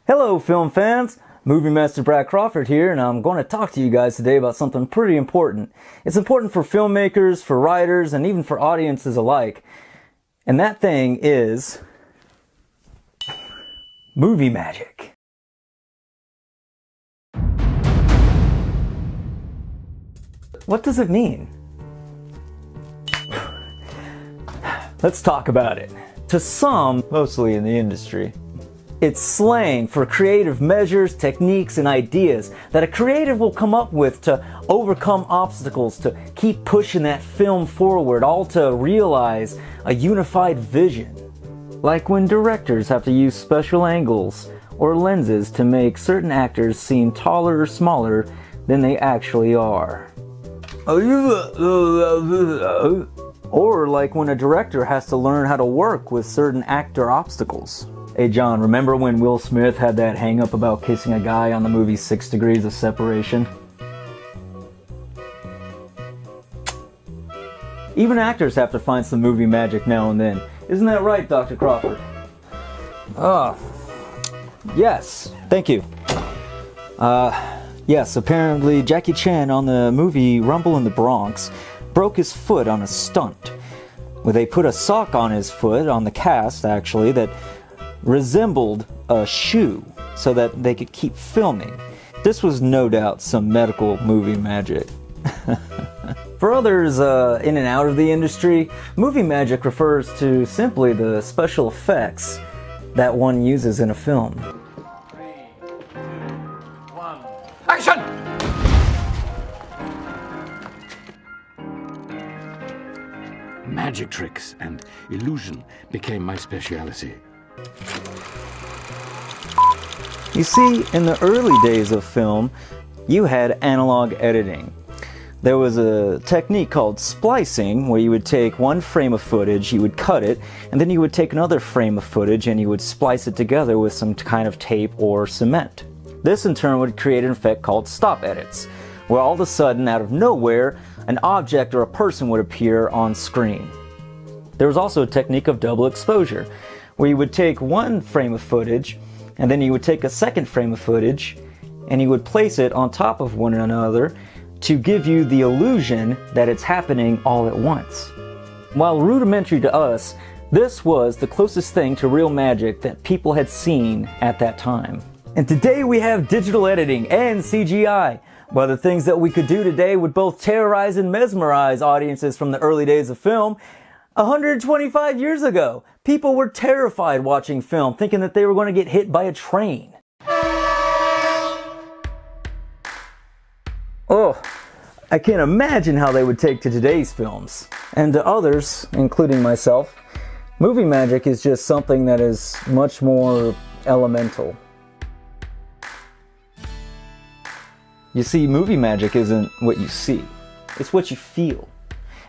Hello film fans, Movie Master Brad Crawford here, and I'm going to talk to you guys today about something pretty important. It's important for filmmakers, for writers, and even for audiences alike. And that thing is movie magic. What does it mean? Let's talk about it. To some, mostly in the industry, it's slang for creative measures, techniques, and ideas that a creative will come up with to overcome obstacles, to keep pushing that film forward, all to realize a unified vision. Like when directors have to use special angles or lenses to make certain actors seem taller or smaller than they actually are. Or like when a director has to learn how to work with certain actor obstacles. Hey John, remember when Will Smith had that hang-up about kissing a guy on the movie 6 Degrees of Separation? Even actors have to find some movie magic now and then. Isn't that right, Dr. Crawford? Yes, thank you. Yes, apparently Jackie Chan on the movie Rumble in the Bronx broke his foot on a stunt. Well, they put a sock on his foot, on the cast actually, that resembled a shoe so that they could keep filming. This was no doubt some medical movie magic. For others in and out of the industry, movie magic refers to simply the special effects that one uses in a film. 3, 2, 1, action! Magic tricks and illusion became my specialty. You see, in the early days of film, you had analog editing. There was a technique called splicing, where you would take one frame of footage, you would cut it, and then you would take another frame of footage and you would splice it together with some kind of tape or cement. This in turn would create an effect called stop edits, where all of a sudden, out of nowhere, an object or a person would appear on screen. There was also a technique of double exposure, where you would take one frame of footage and then you would take a second frame of footage and you would place it on top of one another to give you the illusion that it's happening all at once. While rudimentary to us, this was the closest thing to real magic that people had seen at that time. And today we have digital editing and CGI. Well, the things that we could do today would both terrorize and mesmerize audiences from the early days of film. 125 years ago, people were terrified watching film, thinking that they were going to get hit by a train. Oh, I can't imagine how they would take to today's films. And to others, including myself, movie magic is just something that is much more elemental. You see, movie magic isn't what you see, it's what you feel.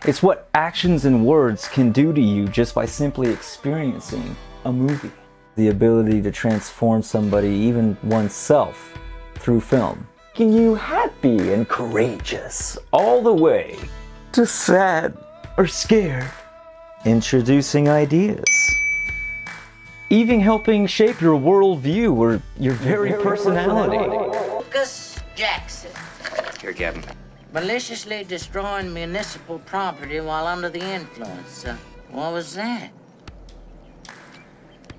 It's what actions and words can do to you just by simply experiencing a movie. The ability to transform somebody, even oneself, through film. Making you happy and courageous all the way to sad or scared. Introducing ideas. Even helping shape your worldview or your very personality. Lucas Jackson. Here, Captain. Maliciously destroying municipal property while under the influence. What was that?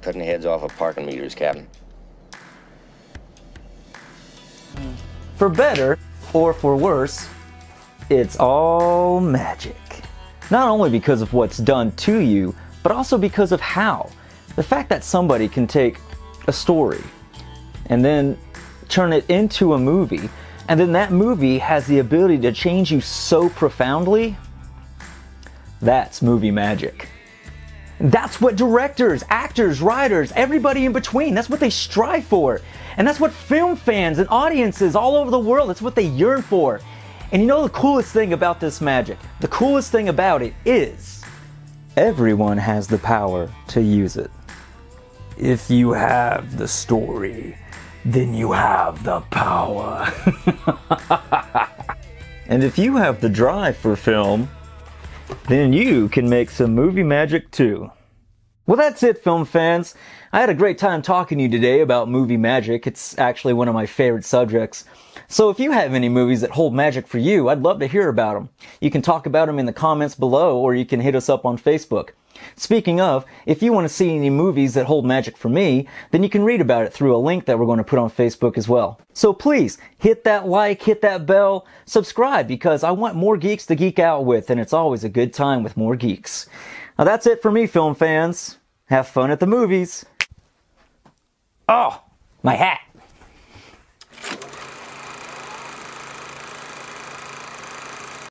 Cutting the heads off of parking meters, Captain. For better or for worse, it's all magic. Not only because of what's done to you, but also because of how. The fact that somebody can take a story and then turn it into a movie, and then that movie has the ability to change you so profoundly, that's movie magic. That's what directors, actors, writers, everybody in between, that's what they strive for. And that's what film fans and audiences all over the world, that's what they yearn for. And you know the coolest thing about this magic? The coolest thing about it is everyone has the power to use it. If you have the story, then you have the power. And if you have the drive for film, then you can make some movie magic too. Well, that's it, film fans. I had a great time talking to you today about movie magic. It's actually one of my favorite subjects. So if you have any movies that hold magic for you, I'd love to hear about them. You can talk about them in the comments below, or you can hit us up on Facebook. Speaking of, if you want to see any movies that hold magic for me, then you can read about it through a link that we're going to put on Facebook as well. So please, hit that like, hit that bell, subscribe, because I want more geeks to geek out with, and it's always a good time with more geeks. Now that's it for me, film fans. Have fun at the movies. Oh, my hat.